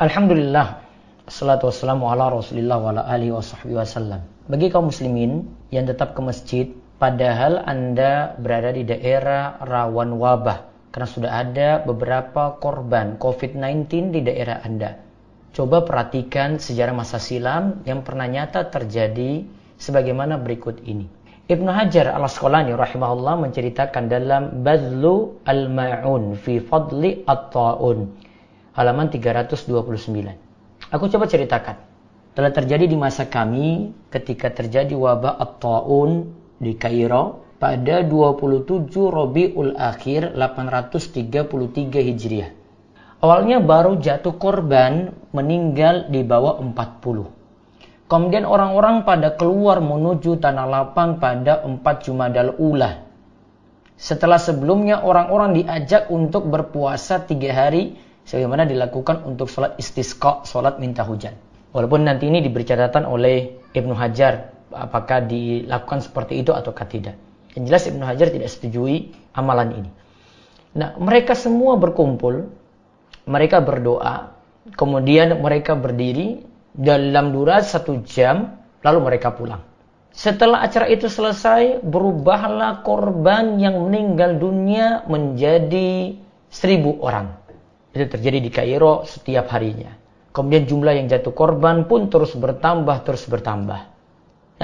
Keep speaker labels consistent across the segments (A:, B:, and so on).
A: Alhamdulillah, assalatu wassalamu ala rasulillah wa ala alihi wa sahbihi wasallam. Bagi kaum muslimin yang tetap ke masjid, padahal Anda berada di daerah rawan wabah, karena sudah ada beberapa korban COVID-19 di daerah Anda. Coba perhatikan sejarah masa silam yang pernah nyata terjadi sebagaimana berikut ini. Ibnu Hajar al-Asqalani rahimahullah menceritakan dalam Badlu al-Ma'un fi Fadli at-Ta'un, halaman 329. Aku coba ceritakan. Telah terjadi di masa kami ketika terjadi wabah at-Ta'un di Kairo pada 27 Rabiul Akhir 833 Hijriah. Awalnya baru jatuh korban meninggal di bawah 40. Kemudian orang-orang pada keluar menuju tanah lapang pada 4 Jumadal Ula. Setelah sebelumnya orang-orang diajak untuk berpuasa 3 hari sebagaimana dilakukan untuk sholat istisqa, sholat minta hujan. Walaupun nanti ini diberi catatan oleh Ibnu Hajar apakah dilakukan seperti itu ataukah tidak. Yang jelas Ibnu Hajar tidak setujui amalan ini. Nah, mereka semua berkumpul, mereka berdoa, kemudian mereka berdiri dalam durasi 1 jam, lalu mereka pulang. Setelah acara itu selesai, berubahlah korban yang meninggal dunia menjadi 1000 orang. Itu terjadi di Kairo setiap harinya. Kemudian jumlah yang jatuh korban pun terus bertambah.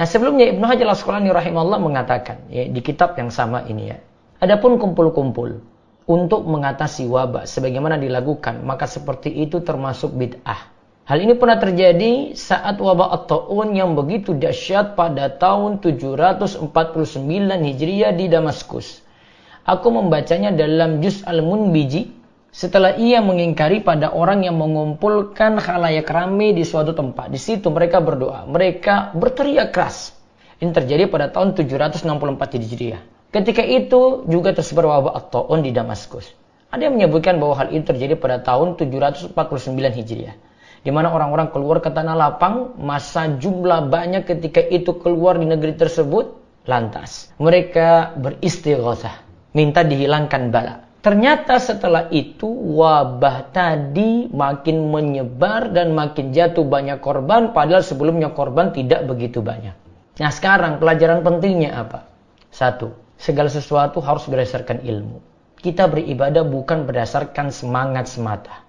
A: Nah, sebelumnya Ibnu Hajar al-Asqalani rahimahullah mengatakan ya, di kitab yang sama ini ya. Adapun kumpul-kumpul untuk mengatasi wabah sebagaimana dilakukan, maka seperti itu termasuk bid'ah. Hal ini pernah terjadi saat wabah at-Ta'un yang begitu dahsyat pada tahun 749 Hijriah di Damaskus. Aku membacanya dalam Juz al-Munbiji. Setelah ia mengingkari pada orang yang mengumpulkan khalayak ramai di suatu tempat. Di situ mereka berdoa. Mereka berteriak keras. Ini terjadi pada tahun 764 Hijriah. Ketika itu juga tersebar wabah at-Ta'un di Damaskus. Ada yang menyebutkan bahwa hal itu terjadi pada tahun 749 Hijriah. Di mana orang-orang keluar ke tanah lapang. Masa jumlah banyak ketika itu keluar di negeri tersebut. Lantas mereka beristighatsah. Minta dihilangkan bala. Ternyata setelah itu wabah tadi makin menyebar dan makin jatuh banyak korban, padahal sebelumnya korban tidak begitu banyak. Nah, sekarang pelajaran pentingnya apa? 1. Segala sesuatu harus berdasarkan ilmu. Kita beribadah bukan berdasarkan semangat semata.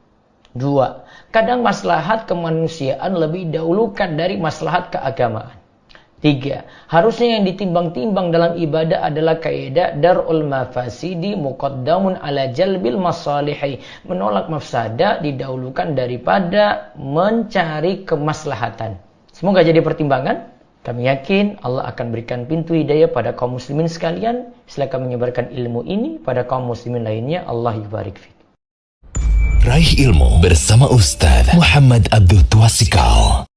A: 2. Kadang maslahat kemanusiaan lebih dahulukan dari maslahat keagamaan. 3. Harusnya yang ditimbang-timbang dalam ibadah adalah kaidah dar'ul mafasidi muqaddamun ala jalbil masalihi. Menolak mafsadah didahulukan daripada mencari kemaslahatan. Semoga jadi pertimbangan. Kami yakin Allah akan berikan pintu hidayah pada kaum muslimin sekalian. Silakan menyebarkan ilmu ini pada kaum muslimin lainnya. Allah yubarik fiik.
B: Raih ilmu bersama Ustaz Muhammad Abdul Twasikal.